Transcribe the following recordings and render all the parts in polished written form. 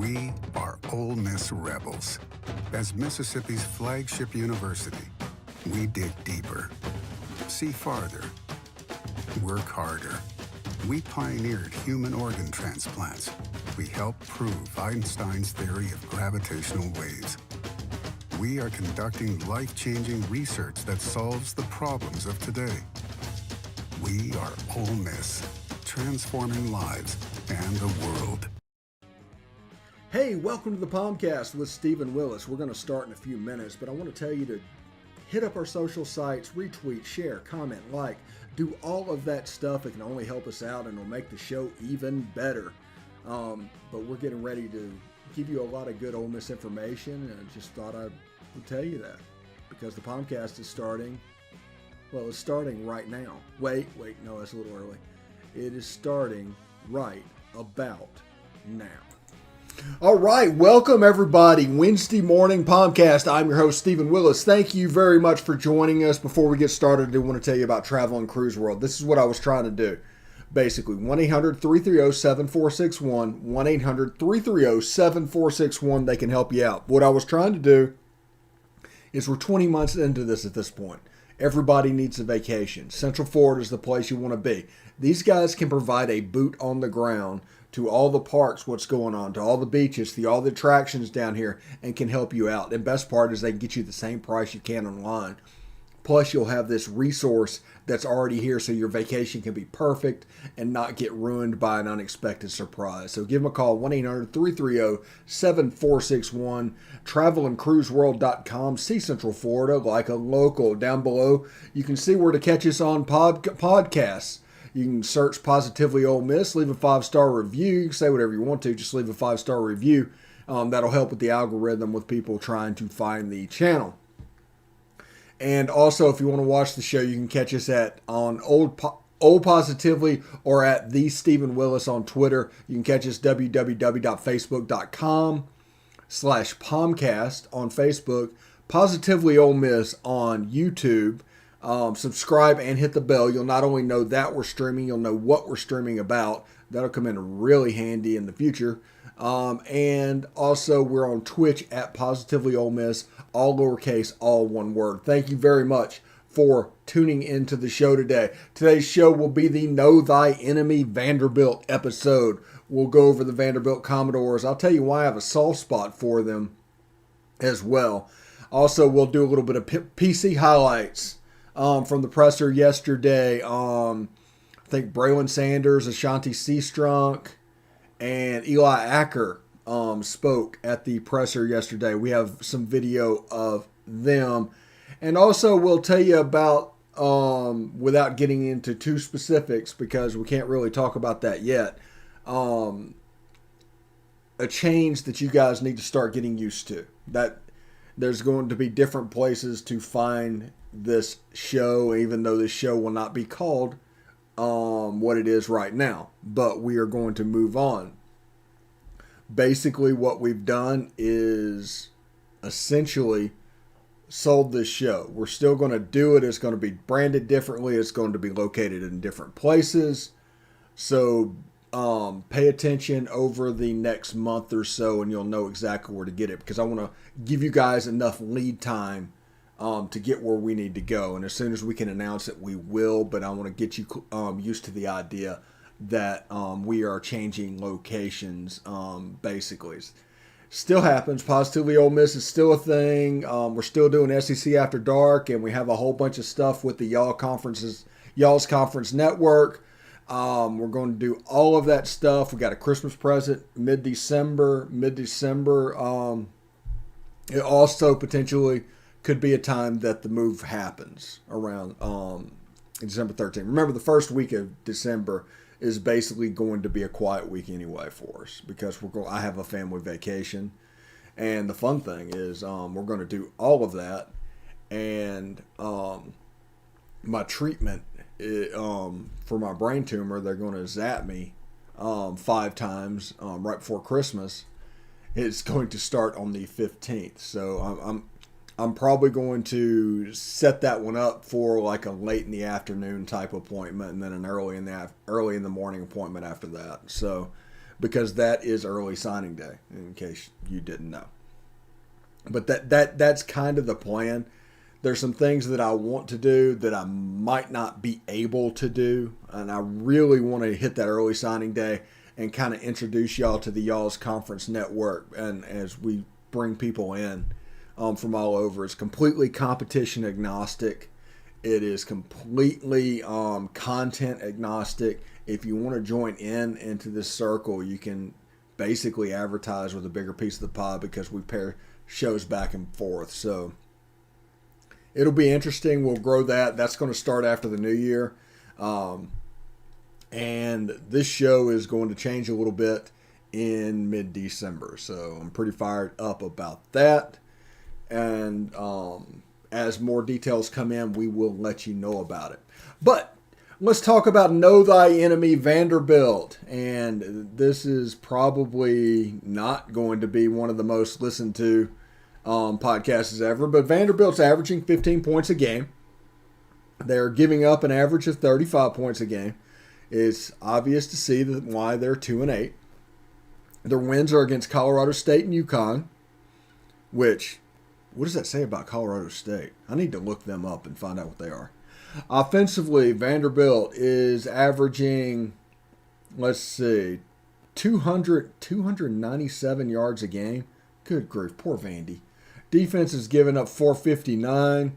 We are Ole Miss Rebels. As Mississippi's flagship university, we dig deeper, see farther, work harder. We pioneered human organ transplants. We helped prove Einstein's theory of gravitational waves. We are conducting life-changing research that solves the problems of today. We are Ole Miss, transforming lives and the world. Hey, welcome to the POMcast with Stephen Willis. We're going to start in a few minutes, but I want to tell you to hit up our social sites, retweet, share, comment, like, do all of that stuff. It can only help us out and it'll make the show even better. But we're getting ready to give you a lot of good Ole Miss information, and I just thought I would tell you that because the POMcast is starting. Well, it's starting right now. Wait, no, that's a little early. It is starting right about now. All right, welcome everybody. Wednesday morning POMcast. I'm your host, Stephen Willis. Thank you very much for joining us. Before we get started, I do want to tell you about Travel and Cruise World. This is what I was trying to do. Basically, 1-800-330-7461, 1-800-330-7461. They can help you out. What I was trying to do is we're 20 months into this at this point. Everybody needs a vacation. Central Florida is the place you want to be. These guys can provide a boot on the ground to all the parks, what's going on, to all the beaches, to all the attractions down here, and can help you out. And best part is they can get you the same price you can online. Plus, you'll have this resource that's already here so your vacation can be perfect and not get ruined by an unexpected surprise. So give them a call, 1-800-330-7461, travelandcruiseworld.com. See Central Florida like a local. Down below, you can see where to catch us on podcasts. You can search Positively Ole Miss, leave a 5-star review. You can say whatever you want to, just leave a 5-star review. That'll help with the algorithm with people trying to find the channel. And also, if you want to watch the show, you can catch us on Old Positively or at the Stephen Willis on Twitter. You can catch us www.facebook.com/POMcast on Facebook, Positively Ole Miss on YouTube. Subscribe and hit the bell. You'll not only know that we're streaming, you'll know what we're streaming about. That'll come in really handy in the future. And also, we're on Twitch at Positively Ole Miss, all lowercase, all one word. Thank you very much for tuning into the show today. Today's show will be the Know Thy Enemy Vanderbilt episode. We'll go over the Vanderbilt Commodores. I'll tell you why I have a soft spot for them as well. Also, we'll do a little bit of PC highlights from the presser yesterday. I think Braylon Sanders, Ashanti Seastrunk, and Eli Acker spoke at the presser yesterday. We have some video of them. And also we'll tell you about, without getting into too specifics because we can't really talk about that yet, a change that you guys need to start getting used to. That there's going to be different places to find this show, even though this show will not be called what it is right now, but we are going to move on. Basically, what we've done is essentially sold this show. We're still going to do it. It's going to be branded differently. It's going to be located in different places. So pay attention over the next month or so, and you'll know exactly where to get it, because I want to give you guys enough lead time to get where we need to go. And as soon as we can announce it, we will. But I want to get you used to the idea that we are changing locations, basically. Still happens. Positively Ole Miss is still a thing. We're still doing SEC After Dark, and we have a whole bunch of stuff with the Y'all's Conference Network. We're going to do all of that stuff. We got a Christmas present mid-December. It also potentially could be a time that the move happens around December 13th. Remember, the first week of December is basically going to be a quiet week anyway for us because I have a family vacation. And the fun thing is we're going to do all of that. And my treatment for my brain tumor, they're going to zap me 5 times right before Christmas. It's going to start on the 15th. So I'm probably going to set that one up for like a late in the afternoon type appointment, and then an early in the morning appointment after that. So because that is early signing day, in case you didn't know. But that's kind of the plan. There's some things that I want to do that I might not be able to do, and I really want to hit that early signing day and kind of introduce y'all to the Y'all's Conference Network, and as we bring people in from all over. It's completely competition agnostic. It is completely content agnostic. If you want to join into this circle, you can basically advertise with a bigger piece of the pie because we pair shows back and forth. So it'll be interesting. We'll grow that. That's going to start after the new year. And this show is going to change a little bit in mid-December. So I'm pretty fired up about that. And as more details come in, we will let you know about it. But let's talk about Know Thy Enemy Vanderbilt. And this is probably not going to be one of the most listened to podcasts ever. But Vanderbilt's averaging 15 points a game. They're giving up an average of 35 points a game. It's obvious to see why they're 2-8. Their wins are against Colorado State and UConn, which, what does that say about Colorado State? I need to look them up and find out what they are. Offensively, Vanderbilt is averaging, 297 yards a game. Good grief, poor Vandy. Defense is giving up 459.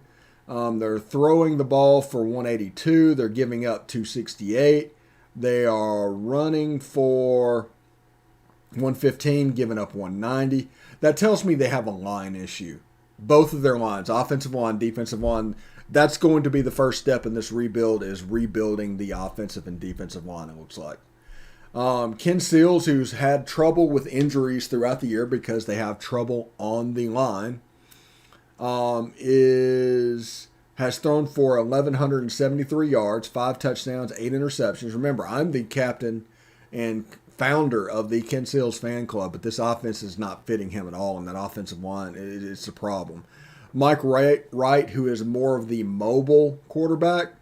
They're throwing the ball for 182. They're giving up 268. They are running for 115, giving up 190. That tells me they have a line issue. Both of their lines, offensive line, defensive line, that's going to be the first step in this rebuild, is rebuilding the offensive and defensive line, it looks like. Ken Seals, who's had trouble with injuries throughout the year because they have trouble on the line, has thrown for 1,173 yards, 5 touchdowns, 8 interceptions. Remember, I'm the captain and founder of the Ken Seals fan club, but this offense is not fitting him at all, and that offensive line, it's a problem. Mike Wright, who is more of the mobile quarterback,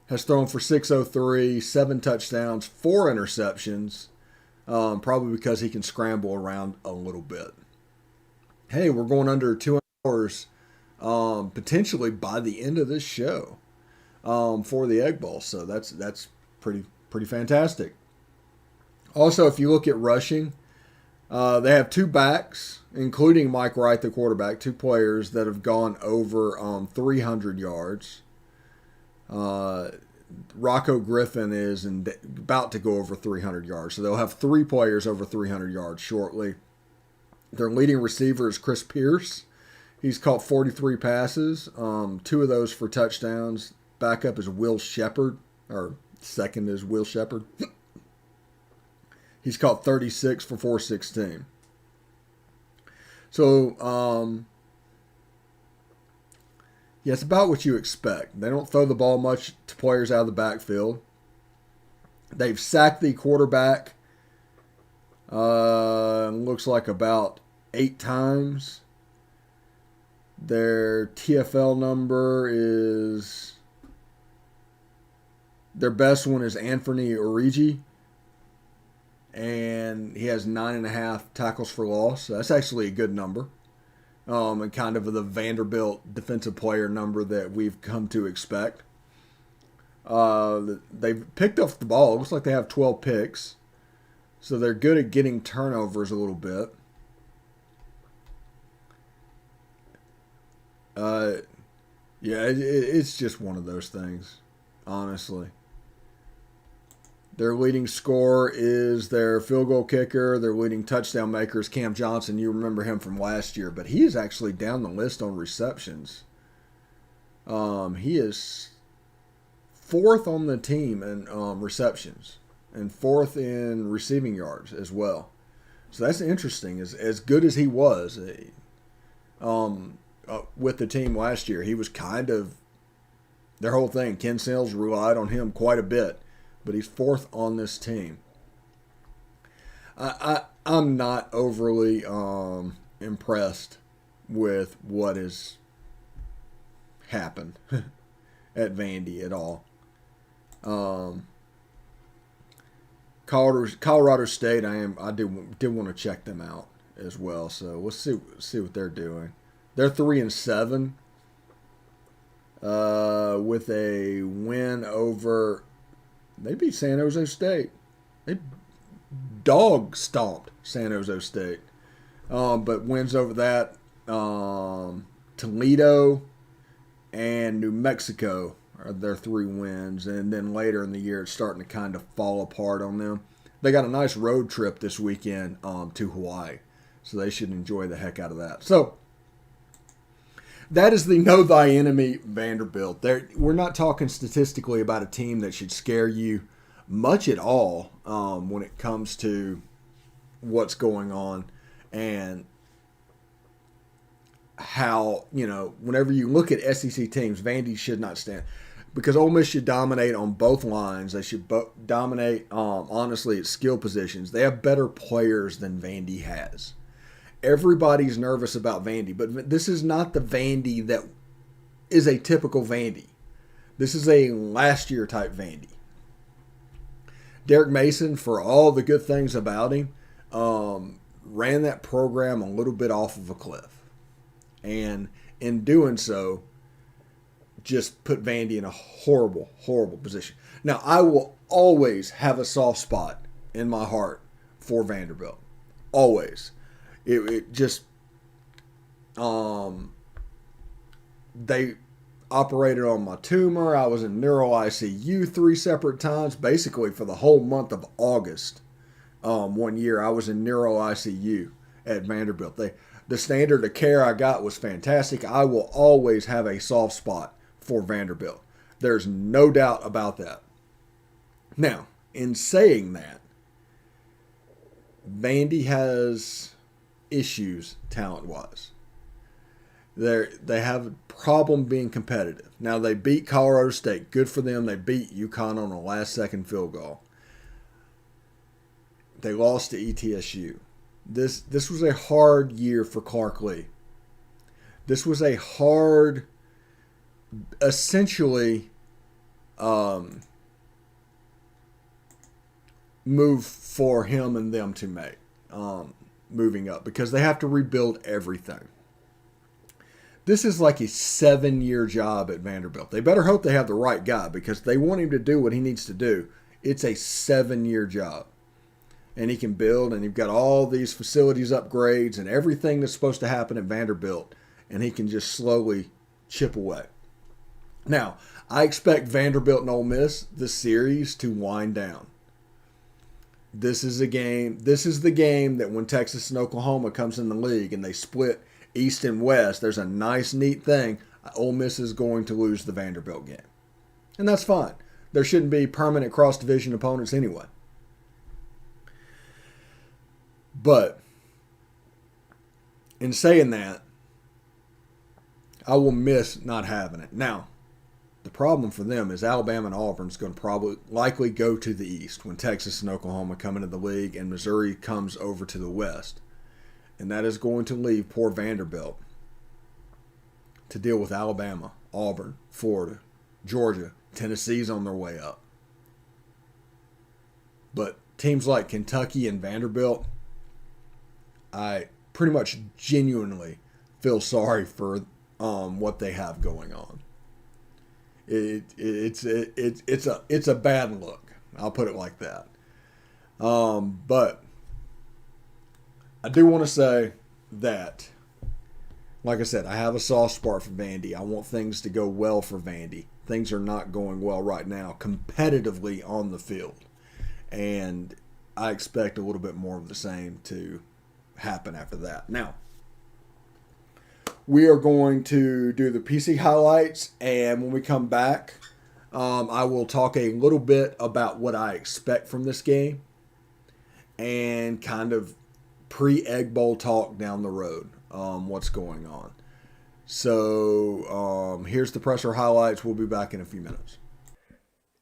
has thrown for 603, 7 touchdowns, 4 interceptions, probably because he can scramble around a little bit. Hey, we're going under 2 hours potentially by the end of this show for the Egg Bowl, so that's pretty fantastic. Also, if you look at rushing, they have 2 backs, including Mike Wright, the quarterback, 2 players that have gone over 300 yards. Rocco Griffin is about to go over 300 yards, so they'll have 3 players over 300 yards shortly. Their leading receiver is Chris Pierce. He's caught 43 passes, 2 of those for touchdowns. Backup is Will Shepard, or second is Will Shepard. He's caught 36 for 416. So, yeah, it's about what you expect. They don't throw the ball much to players out of the backfield. They've sacked the quarterback, looks like about 8 times. Their TFL number is, their best one is Anthony Origi, and he has 9.5 tackles for loss. So that's actually a good number. And kind of the Vanderbilt defensive player number that we've come to expect. They've picked up the ball. It looks like they have 12 picks. So they're good at getting turnovers a little bit. Yeah, it's just one of those things, honestly. Their leading scorer is their field goal kicker. Their leading touchdown maker is Cam Johnson. You remember him from last year, but he is actually down the list on receptions. He is 4th on the team in receptions and 4th in receiving yards as well. So that's interesting. As good as he was with the team last year, he was kind of their whole thing. Ken Seals relied on him quite a bit. But he's 4th on this team. I'm not overly impressed with what has happened at Vandy at all. Colorado State, I did want to check them out as well. So we'll see what they're doing. They're 3-7, with a win over. They beat San Jose State. They dog stomped San Jose State. But wins over that, Toledo and New Mexico are their 3 wins. And then later in the year, it's starting to kind of fall apart on them. They got a nice road trip this weekend to Hawaii. So they should enjoy the heck out of that. So that is the know thy enemy Vanderbilt. We're not talking statistically about a team that should scare you much at all when it comes to what's going on and how, whenever you look at SEC teams, Vandy should not stand. Because Ole Miss should dominate on both lines. They should dominate, honestly, at skill positions. They have better players than Vandy has. Everybody's nervous about Vandy, but this is not the Vandy that is a typical Vandy. This is a last year type Vandy. Derek Mason, for all the good things about him, ran that program a little bit off of a cliff. And in doing so, just put Vandy in a horrible, horrible position. Now, I will always have a soft spot in my heart for Vanderbilt. Always. It just, they operated on my tumor. I was in neuro ICU 3 separate times, basically for the whole month of August. One year I was in neuro ICU at Vanderbilt. The standard of care I got was fantastic. I will always have a soft spot for Vanderbilt. There's no doubt about that. Now, in saying that, Vandy has issues talent-wise. They have a problem being competitive. Now, they beat Colorado State. Good for them. They beat UConn on a last-second field goal. They lost to ETSU. This was a hard year for Clark Lee. This was a hard, essentially, move for him and them to make, moving up, because they have to rebuild everything. This is like a 7-year job at Vanderbilt. They better hope they have the right guy, because they want him to do what he needs to do. It's a 7-year job. And he can build, and you've got all these facilities upgrades and everything that's supposed to happen at Vanderbilt, and he can just slowly chip away. Now, I expect Vanderbilt and Ole Miss, the series, to wind down. This is the game that when Texas and Oklahoma comes in the league and they split East and West, there's a nice, neat thing. Ole Miss is going to lose the Vanderbilt game. And that's fine. There shouldn't be permanent cross-division opponents anyway. But in saying that, I will miss not having it. Now, the problem for them is Alabama and Auburn's going to likely go to the East when Texas and Oklahoma come into the league and Missouri comes over to the West. And that is going to leave poor Vanderbilt to deal with Alabama, Auburn, Florida, Georgia. Tennessee's on their way up. But teams like Kentucky and Vanderbilt, I pretty much genuinely feel sorry for what they have going on. It's a bad look. I'll put it like that. But I do want to say that, like I said, I have a soft spot for Vandy. I want things to go well for Vandy. Things are not going well right now competitively on the field. And I expect a little bit more of the same to happen after that. Now, we are going to do the PC highlights, and when we come back, I will talk a little bit about what I expect from this game and kind of pre-Egg Bowl talk down the road, what's going on. So here's the presser highlights. We'll be back in a few minutes.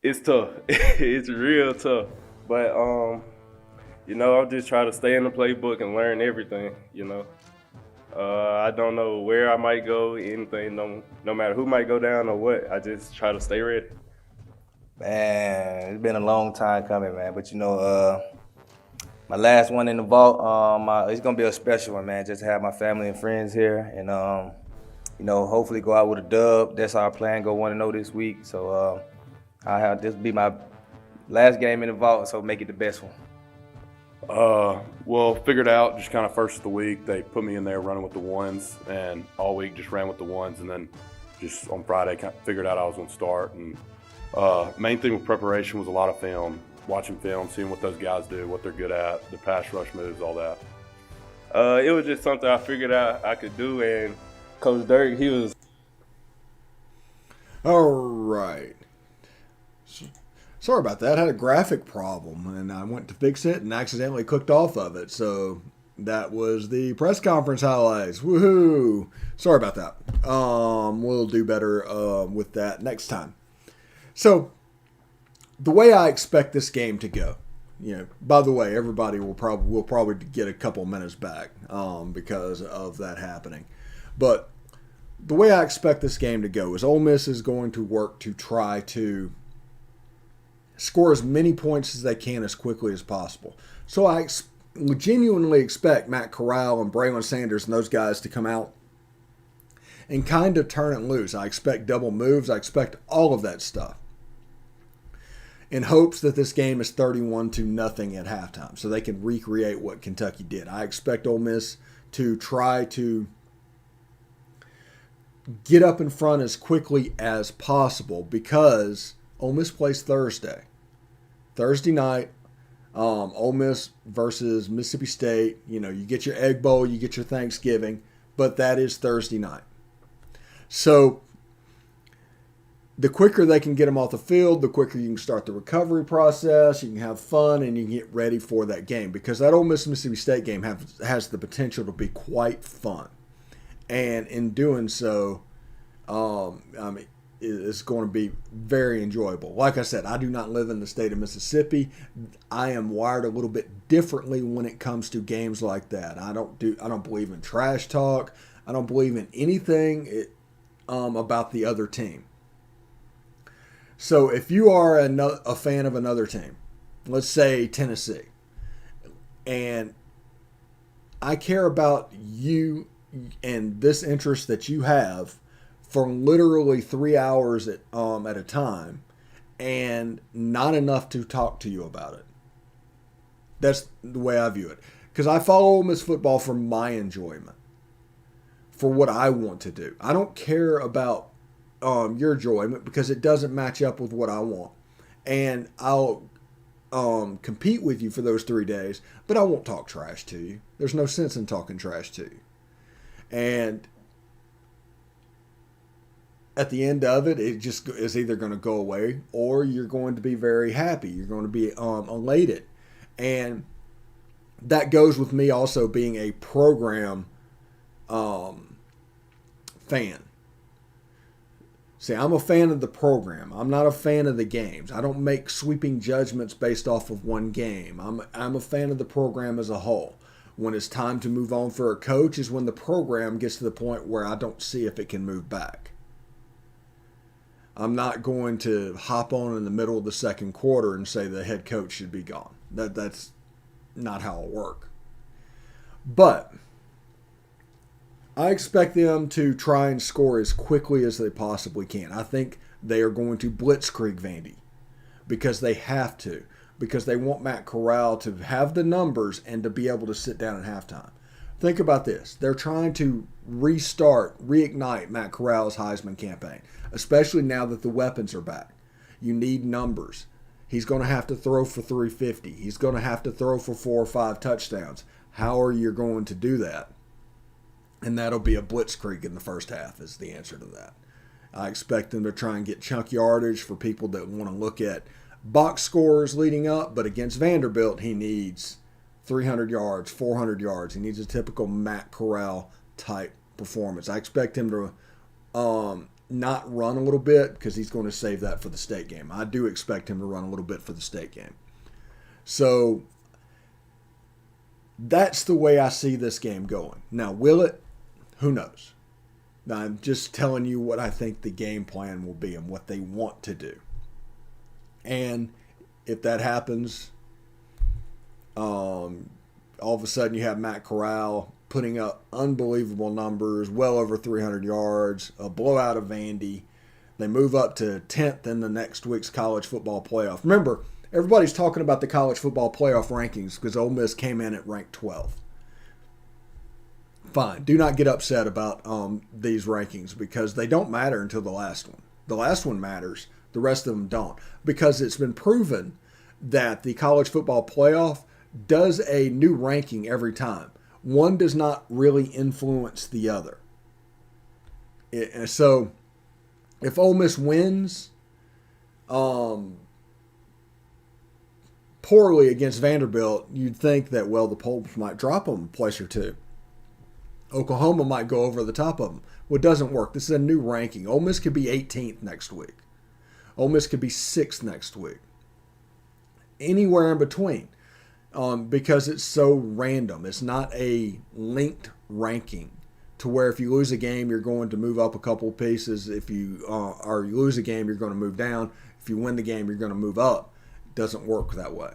It's tough. It's real tough. But, I'm just trying to stay in the playbook and learn everything, I don't know where I might go, anything, no matter who might go down or what. I just try to stay ready. Man, it's been a long time coming, man. But my last one in the vault, it's gonna be a special one, man. Just to have my family and friends here, and hopefully go out with a dub. That's our plan. Go 1-0 this week. So I have this be my last game in the vault. So make it the best one. Well, figured out just kind of first of the week, they put me in there running with the ones, and all week just ran with the ones, and then just on Friday kind of figured out I was going to start. And main thing with preparation was a lot of film, watching film, seeing what those guys do, what they're good at, the pass rush moves, all that. It was just something I figured out I could do, and Coach Dirk, he was. All right. Sorry about that. I had a graphic problem, and I went to fix it and accidentally clicked off of it. So that was the press conference highlights. Woohoo! Sorry about that. We'll do better with that next time. So the way I expect this game to go, by the way, everybody will probably get a couple minutes back because of that happening. But the way I expect this game to go is Ole Miss is going to work to try to score as many points as they can as quickly as possible. So I genuinely expect Matt Corral and Braylon Sanders and those guys to come out and kind of turn it loose. I expect double moves. I expect all of that stuff in hopes that this game is 31-0 at halftime so they can recreate what Kentucky did. I expect Ole Miss to try to get up in front as quickly as possible because Ole Miss plays Thursday night. Ole Miss versus Mississippi State. You get your Egg Bowl, you get your Thanksgiving, but that is Thursday night. So the quicker they can get them off the field, the quicker you can start the recovery process. You can have fun and you can get ready for that game because that Ole Miss Mississippi State game has the potential to be quite fun, and in doing so, it's going to be very enjoyable. Like I said, I do not live in the state of Mississippi. I am wired a little bit differently when it comes to games like that. I don't believe in trash talk. I don't believe in anything about the other team. So if you are a fan of another team, let's say Tennessee, and I care about you and this interest that you have for literally 3 hours at a time, and not enough to talk to you about it. That's the way I view it. Because I follow Ole Miss football for my enjoyment, for what I want to do. I don't care about your enjoyment because it doesn't match up with what I want. And I'll compete with you for those 3 days, but I won't talk trash to you. There's no sense in talking trash to you. And at the end of it, it just is either going to go away or you're going to be very happy. You're going to be elated. And that goes with me also being a program fan. See, I'm a fan of the program. I'm not a fan of the games. I don't make sweeping judgments based off of one game. I'm a fan of the program as a whole. When it's time to move on for a coach is when the program gets to the point where I don't see if it can move back. I'm not going to hop on in the middle of the second quarter and say the head coach should be gone. That's not how it'll work. But I expect them to try and score as quickly as they possibly can. I think they are going to blitzkrieg Vandy because they have to, because they want Matt Corral to have the numbers and to be able to sit down at halftime. Think about this. They're trying to reignite Matt Corral's Heisman campaign, especially now that the weapons are back. You need numbers. He's going to have to throw for 350. He's going to have to throw for 4 or 5 touchdowns. How are you going to do that? And that'll be a blitzkrieg in the first half is the answer to that. I expect them to try and get chunk yardage for people that want to look at box scores leading up, but against Vanderbilt, he needs 300 yards, 400 yards. He needs a typical Matt Corral type performance. I expect him to not run a little bit because he's going to save that for the state game. I do expect him to run a little bit for the state game. So that's the way I see this game going. Now, will it? Who knows? Now, I'm just telling you what I think the game plan will be and what they want to do. And if that happens, all of a sudden you have Matt Corral putting up unbelievable numbers, well over 300 yards, a blowout of Vandy. They move up to 10th in the next week's college football playoff. Remember, everybody's talking about the college football playoff rankings because Ole Miss came in at ranked 12th. Fine. Do not get upset about these rankings because they don't matter until the last one. The last one matters. The rest of them don't. Because it's been proven that the college football playoff does a new ranking every time. One does not really influence the other. So if Ole Miss wins poorly against Vanderbilt, you'd think that, well, the polls might drop them a place or two. Oklahoma might go over the top of them. Well, it doesn't work. This is a new ranking. Ole Miss could be 18th next week. Ole Miss could be 6th next week. Anywhere in between. Because it's so random. It's not a linked ranking to where if you lose a game, you're going to move up a couple pieces. If you or you lose a game, you're going to move down. If you win the game, you're going to move up. It doesn't work that way.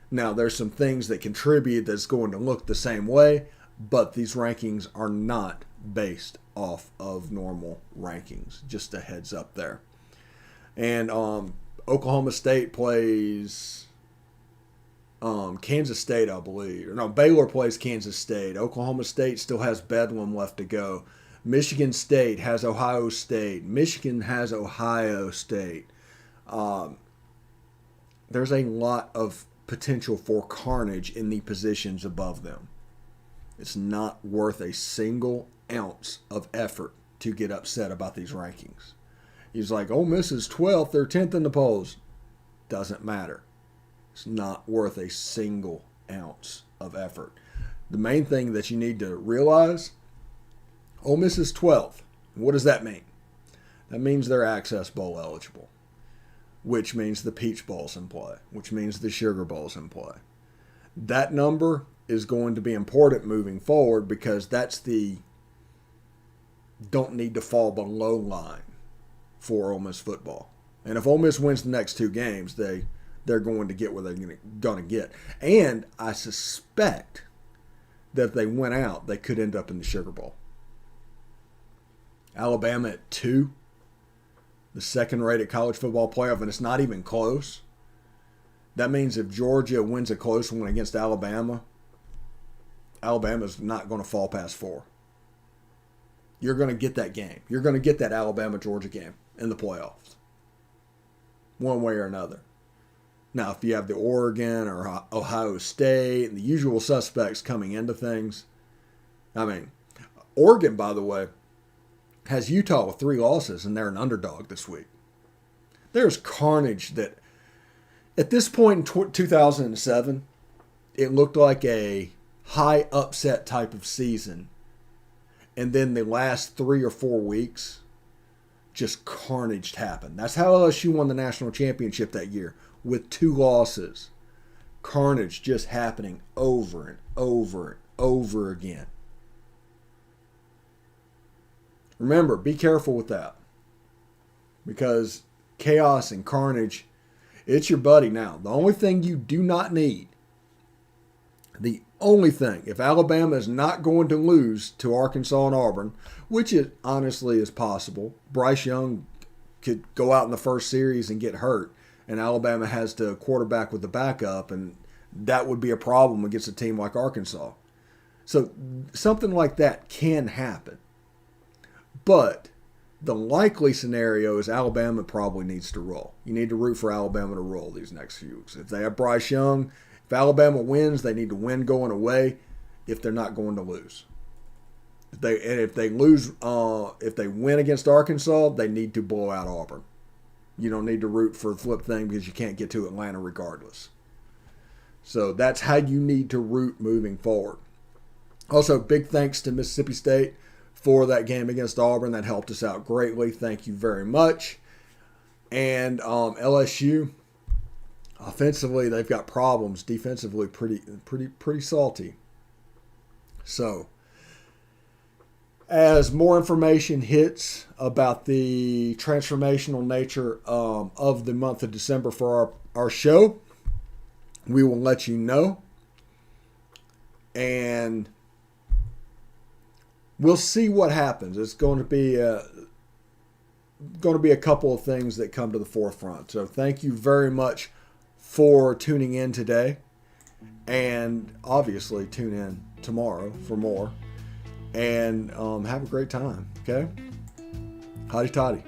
Now, there's some things that contribute that's going to look the same way, but these rankings are not based off of normal rankings. Just a heads up there. And Oklahoma State plays Kansas State, I believe. No, Baylor plays Kansas State. Oklahoma State still has Bedlam left to go. Michigan State has Ohio State. Michigan has Ohio State. There's a lot of potential for carnage in the positions above them. It's not worth a single ounce of effort to get upset about these rankings. He's like, Ole Miss is 12th, they're 10th in the polls. Doesn't matter. It's not worth a single ounce of effort. The main thing that you need to realize, Ole Miss is 12th. What does that mean? That means they're Access Bowl eligible, which means the Peach Bowl's in play, which means the Sugar Bowl's in play. That number is going to be important moving forward because that's the don't need to fall below line for Ole Miss football. And if Ole Miss wins the next two games, they're going to get where they're going to get. And I suspect that if they went out, they could end up in the Sugar Bowl. Alabama at 2, the second-rated college football playoff, and it's not even close. That means if Georgia wins a close one against Alabama, Alabama's not going to fall past 4. You're going to get that game. You're going to get that Alabama-Georgia game in the playoffs, one way or another. Now, if you have the Oregon or Ohio State and the usual suspects coming into things, I mean, Oregon, by the way, has Utah with 3 losses, and they're an underdog this week. There's carnage that, at this point in 2007, it looked like a high upset type of season. And then the last 3 or 4 weeks, just carnage happened. That's how LSU won the national championship that year, with 2 losses. Carnage just happening over and over and over again. Remember, be careful with that. Because chaos and carnage, it's your buddy now. The only thing you do not need, the only thing, if Alabama is not going to lose to Arkansas and Auburn, which it honestly is possible, Bryce Young could go out in the first series and get hurt, and Alabama has to quarterback with the backup, and that would be a problem against a team like Arkansas. So something like that can happen. But the likely scenario is Alabama probably needs to roll. You need to root for Alabama to roll these next few weeks. If they have Bryce Young, if Alabama wins, they need to win going away if they're not going to lose. If they win against Arkansas, they need to blow out Auburn. You don't need to root for the flip thing because you can't get to Atlanta regardless. So that's how you need to root moving forward. Also, big thanks to Mississippi State for that game against Auburn. That helped us out greatly. Thank you very much. And LSU, offensively, they've got problems. Defensively, pretty salty. So As more information hits about the transformational nature of the month of December for our show, we will let you know. And we'll see what happens. It's going to be a couple of things that come to the forefront. So thank you very much for tuning in today. And obviously tune in tomorrow for more. And have a great time, okay? Hotty toddy.